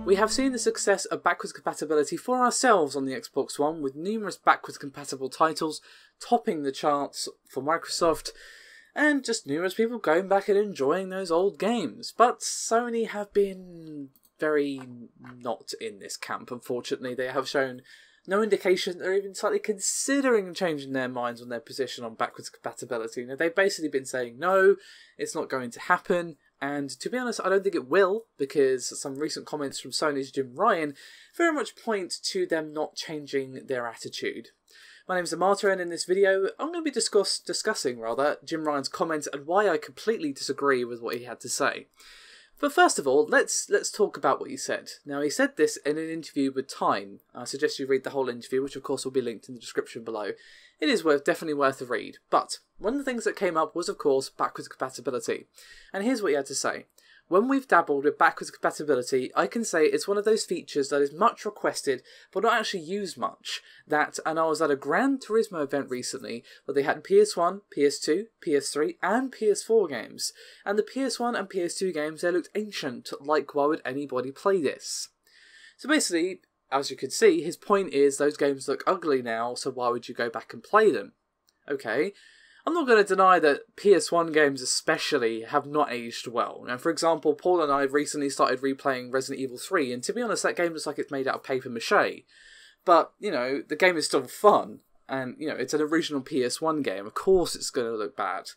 We have seen the success of backwards compatibility for ourselves on the Xbox One, with numerous backwards compatible titles topping the charts for Microsoft, and just numerous people going back and enjoying those old games. But Sony have been very not in this camp, unfortunately. They have shown no indication they're even slightly considering changing their minds on their position on backwards compatibility. You know, they've basically been saying, no, it's not going to happen. And to be honest, I don't think it will, because some recent comments from Sony's Jim Ryan very much point to them not changing their attitude. My name is Amata, and in this video, I'm going to be discussing Jim Ryan's comments and why I completely disagree with what he had to say. But first of all, let's talk about what he said. Now, he said this in an interview with Time. I suggest you read the whole interview, which of course will be linked in the description below. It is definitely worth a read. But one of the things that came up was, of course, backwards compatibility. And here's what he had to say. When we've dabbled with backwards compatibility, I can say it's one of those features that is much requested, but not actually used much. And I was at a Gran Turismo event recently, where they had PS1, PS2, PS3, and PS4 games. And the PS1 and PS2 games, they looked ancient, like why would anybody play this? So basically, as you can see, his point is those games look ugly now, so why would you go back and play them? Okay. I'm not going to deny that PS1 games especially have not aged well. Now, for example, Paul and I recently started replaying Resident Evil 3, and to be honest, that game looks like it's made out of paper mache. But, you know, the game is still fun, and, you know, it's an original PS1 game. Of course it's going to look bad.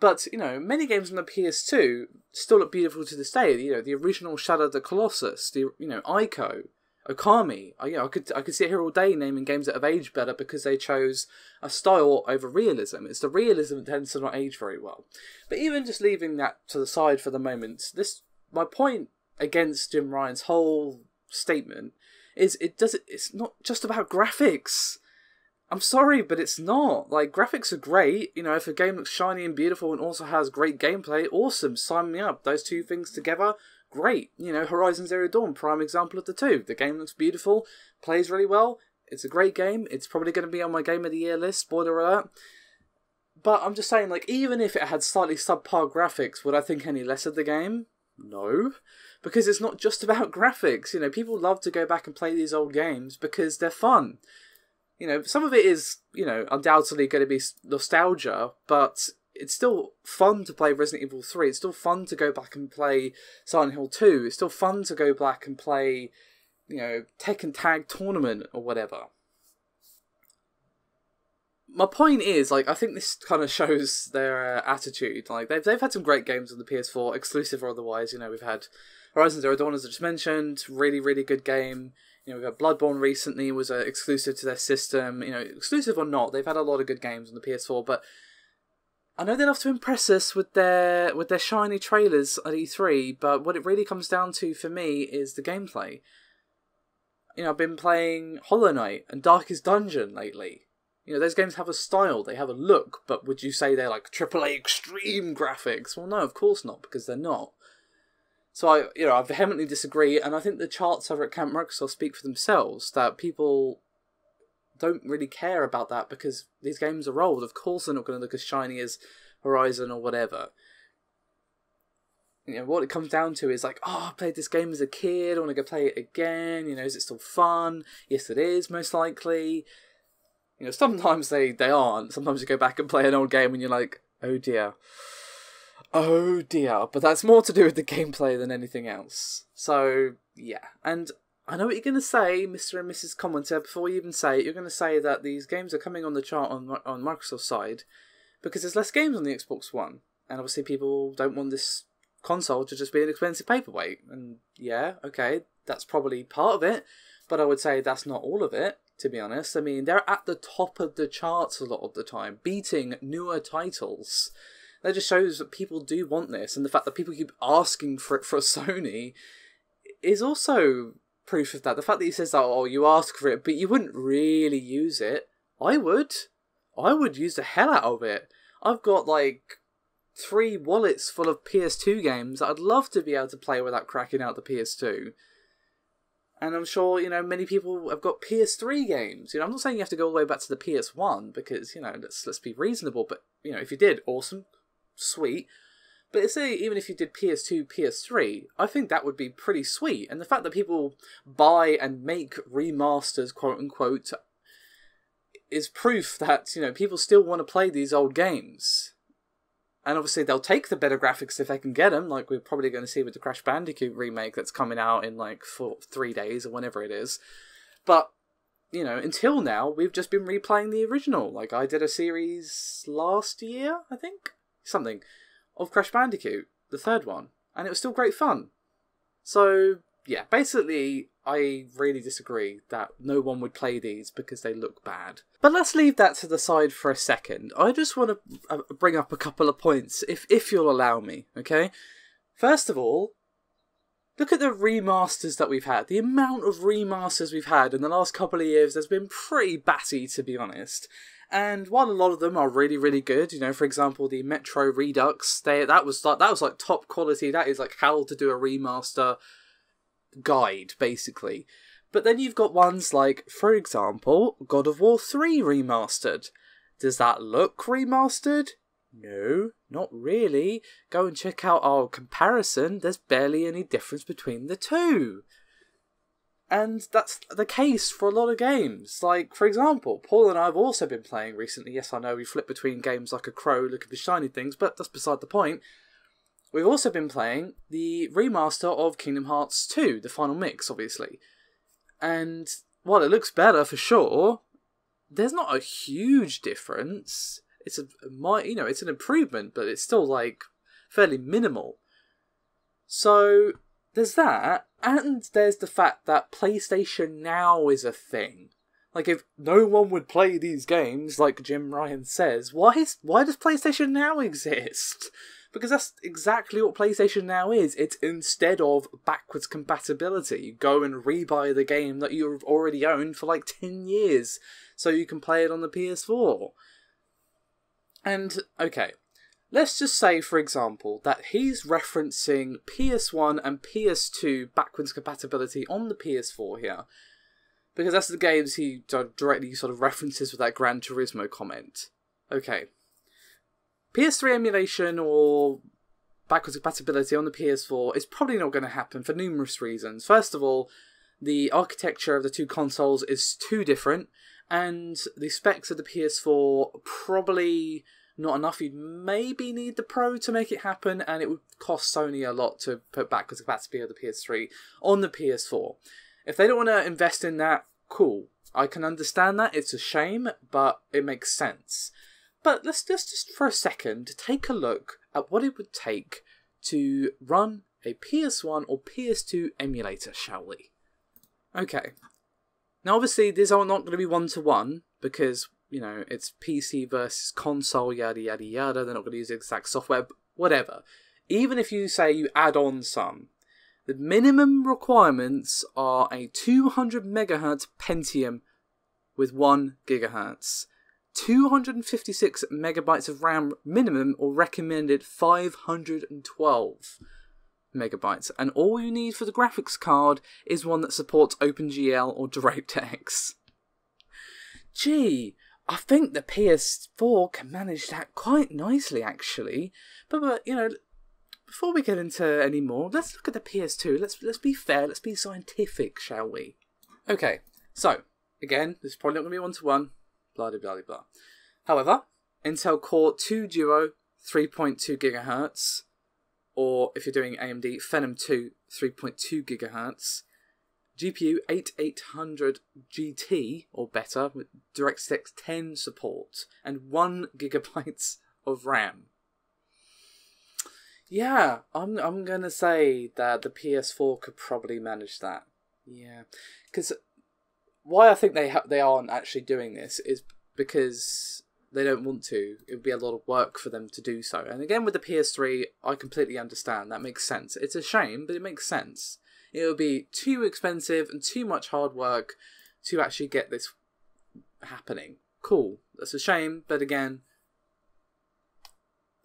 But, you know, many games on the PS2 still look beautiful to this day. You know, the original Shadow of the Colossus, Ico, Okami. I could sit here all day naming games that have aged better because they chose a style over realism. It's the realism that tends to not age very well. But even just leaving that to the side for the moment, my point against Jim Ryan's whole statement is it's not just about graphics. I'm sorry, but it's not. Like, graphics are great. You know, if a game looks shiny and beautiful and also has great gameplay, awesome, sign me up. Those two things together, great. You know, Horizon Zero Dawn, prime example of the two. The game looks beautiful, plays really well, it's a great game, it's probably going to be on my Game of the Year list, spoiler alert. But I'm just saying, like, even if it had slightly subpar graphics, would I think any less of the game? No. Because it's not just about graphics. You know, people love to go back and play these old games because they're fun. You know, some of it is, you know, undoubtedly going to be nostalgia, but it's still fun to play Resident Evil 3. It's still fun to go back and play Silent Hill 2. It's still fun to go back and play, you know, Tekken Tag Tournament or whatever. My point is, like, I think this kind of shows their attitude. Like, they've had some great games on the PS4, exclusive or otherwise. You know, we've had Horizon Zero Dawn, as I just mentioned, really, really good game. You know, we've had Bloodborne recently, was exclusive to their system. You know, exclusive or not, they've had a lot of good games on the PS4, but I know they love to impress us with their shiny trailers at E3, but what it really comes down to for me is the gameplay. You know, I've been playing Hollow Knight and Darkest Dungeon lately. You know, those games have a style, they have a look, but would you say they're like AAA extreme graphics? Well, no, of course not, because they're not. So I vehemently disagree, and I think the charts over at Camp Microsoft speak for themselves, that people don't really care about that because these games are old. Of course they're not going to look as shiny as Horizon or whatever. You know, what it comes down to is like, oh, I played this game as a kid, I want to go play it again, you know, is it still fun? Yes, it is, most likely. You know, sometimes they aren't. Sometimes you go back and play an old game and you're like, oh dear. Oh dear. But that's more to do with the gameplay than anything else. So, yeah. And I know what you're going to say, Mr. and Mrs. Commenter. Before you even say it, you're going to say that these games are coming on the chart on Microsoft's side because there's less games on the Xbox One. And obviously people don't want this console to just be an expensive paperweight. And yeah, okay, that's probably part of it. But I would say that's not all of it, to be honest. I mean, they're at the top of the charts a lot of the time, beating newer titles. That just shows that people do want this. And the fact that people keep asking for it for Sony is also proof of that. The fact that he says that, oh, you ask for it, but you wouldn't really use it. I would. I would use the hell out of it. I've got like 3 wallets full of PS2 games that I'd love to be able to play without cracking out the PS2. And I'm sure, you know, many people have got PS3 games. You know, I'm not saying you have to go all the way back to the PS1 because, you know, let's be reasonable. But, you know, if you did, awesome, sweet. But say even if you did PS2, PS3, I think that would be pretty sweet. And the fact that people buy and make remasters, quote unquote, is proof that, you know, people still want to play these old games. And obviously they'll take the better graphics if they can get them, like we're probably going to see with the Crash Bandicoot remake that's coming out in like 3 days or whenever it is. But, you know, until now, we've just been replaying the original. Like, I did a series last year, I think? Something. Of Crash Bandicoot, the third one. And it was still great fun. So, yeah, basically, I really disagree that no one would play these because they look bad. But let's leave that to the side for a second. I just want to bring up a couple of points, if you'll allow me, okay? First of all, look at the remasters that we've had. The amount of remasters we've had in the last couple of years has been pretty batty, to be honest. And while a lot of them are really, really good, you know, for example, the Metro Redux, that was like top quality. That is like how to do a remaster guide, basically. But then you've got ones like, for example, God of War 3 remastered. Does that look remastered? No, not really. Go and check out our comparison. There's barely any difference between the two. And that's the case for a lot of games. Like, for example, Paul and I have also been playing recently. Yes, I know we flip between games like a crow, look at the shiny things, but that's beside the point. We've also been playing the remaster of Kingdom Hearts 2, the final mix, obviously. And while it looks better for sure, there's not a huge difference. It's it's an improvement, but it's still like fairly minimal. So there's that, and there's the fact that PlayStation Now is a thing. Like, if no one would play these games, like Jim Ryan says, why does PlayStation Now exist? Because that's exactly what PlayStation Now is. It's instead of backwards compatibility. You go and rebuy the game that you've already owned for like 10 years, so you can play it on the PS4. And, okay, let's just say, for example, that he's referencing PS1 and PS2 backwards compatibility on the PS4 here. Because that's the games he directly sort of references with that Gran Turismo comment. Okay. PS3 emulation or backwards compatibility on the PS4 is probably not going to happen for numerous reasons. First of all, the architecture of the two consoles is too different, and the specs of the PS4 probably not enough. You'd maybe need the Pro to make it happen, and it would cost Sony a lot to put backwards compatibility of the PS3 on the PS4. If they don't want to invest in that, cool. I can understand that. It's a shame, but it makes sense. But let's just for a second take a look at what it would take to run a PS1 or PS2 emulator, shall we? Okay. Now, obviously, these are not going to be one-to-one because, you know, it's PC versus console, yada, yada, yada. They're not going to use the exact software, but whatever. Even if you say you add on some, the minimum requirements are a 200 megahertz Pentium with 1 gigahertz. 256 megabytes of RAM minimum, or recommended 512 megabytes. And all you need for the graphics card is one that supports OpenGL or DirectX. Gee, I think the PS4 can manage that quite nicely, actually. But you know, before we get into any more, let's look at the PS2. Let's be fair, let's be scientific, shall we? Okay, so, again, this is probably not going to be one-to-one. Blah, blah, blah, blah. However, Intel Core 2 Duo 3.2 GHz, or if you're doing AMD, Phenom 2 3.2 GHz, GPU 8800 GT or better with DirectX 10 support, and 1 GB of RAM. Yeah, I'm gonna say that the PS4 could probably manage that. Yeah, because why I think they aren't actually doing this is because they don't want to. It would be a lot of work for them to do so. And again, with the PS3, I completely understand. That makes sense. It's a shame, but it makes sense. It would be too expensive and too much hard work to actually get this happening. Cool. That's a shame, but again,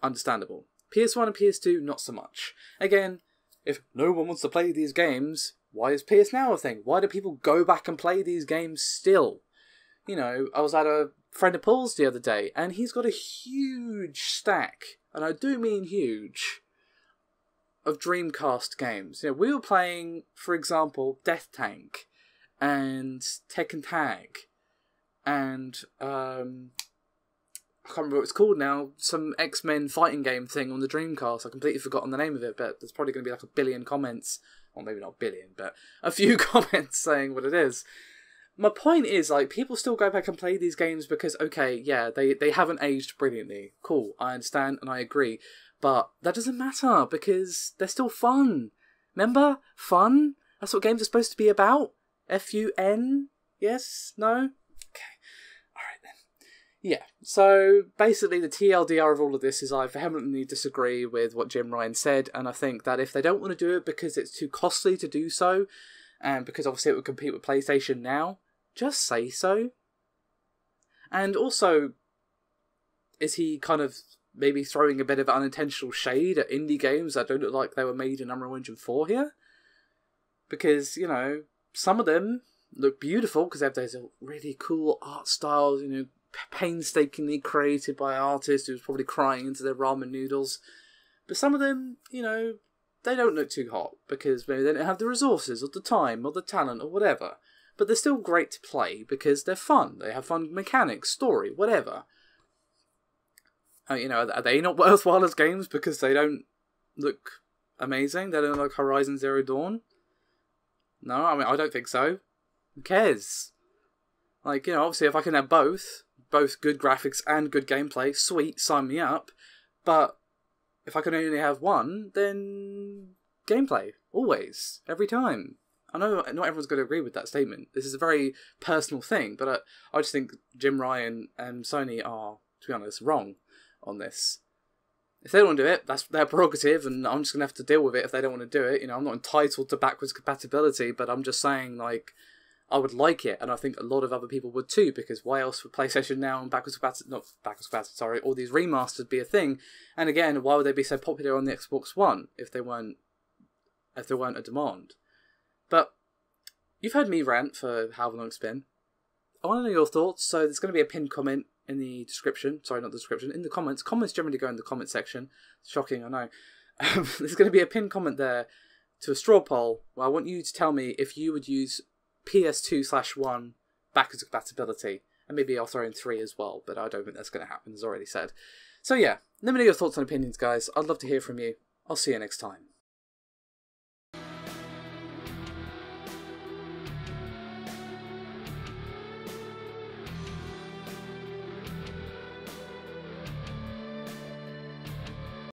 understandable. PS1 and PS2, not so much. Again, if no one wants to play these games, why is PS Now a thing? Why do people go back and play these games still? You know, I was at a friend of Paul's the other day, and he's got a huge stack, and I do mean huge, of Dreamcast games. You know, we were playing, for example, Death Tank and Tekken Tag and I can't remember what it's called now, some X-Men fighting game thing on the Dreamcast. I completely forgotten the name of it, but there's probably going to be like a billion comments, or maybe not a billion, but a few comments saying what it is. My point is, like, people still go back and play these games because, okay, yeah, they haven't aged brilliantly. Cool, I understand and I agree. But that doesn't matter because they're still fun. Remember? Fun? That's what games are supposed to be about. F-U-N? Yes? No? Yeah, so basically the TLDR of all of this is I vehemently disagree with what Jim Ryan said, and I think that if they don't want to do it because it's too costly to do so, and because obviously it would compete with PlayStation now, just say so. And also, is he kind of maybe throwing a bit of unintentional shade at indie games that don't look like they were made in Unreal Engine 4 here? Because, you know, some of them look beautiful because they have those really cool art styles, you know, painstakingly created by artists who's probably crying into their ramen noodles. But some of them, you know, they don't look too hot because maybe they don't have the resources or the time or the talent or whatever. But they're still great to play because they're fun. They have fun mechanics, story, whatever. You know, are they not worthwhile as games because they don't look amazing? They don't look like Horizon Zero Dawn? No, I mean, I don't think so. Who cares? Like, you know, obviously if I can have both good graphics and good gameplay, sweet, sign me up. But if I can only have one, then gameplay, always, every time. I know not everyone's going to agree with that statement. This is a very personal thing, but I just think Jim Ryan and Sony are, to be honest, wrong on this. If they don't want to do it, that's their prerogative, and I'm just going to have to deal with it if they don't want to do it. You know, I'm not entitled to backwards compatibility, but I'm just saying, like, I would like it, and I think a lot of other people would too, because why else would PlayStation Now and all these remasters be a thing? And again, why would they be so popular on the Xbox One if they weren't a demand? But you've heard me rant for however long it's been. I want to know your thoughts, so there's going to be a pinned comment in the description. Sorry, not the description, in the comments. Comments generally go in the comment section. Shocking, I know. There's going to be a pinned comment there to a straw poll where I want you to tell me if you would use PS2/1 backwards compatibility, and maybe I'll throw in 3 as well, but I don't think that's going to happen, as already said. So yeah, let me know your thoughts and opinions, guys. I'd love to hear from you. I'll see you next time.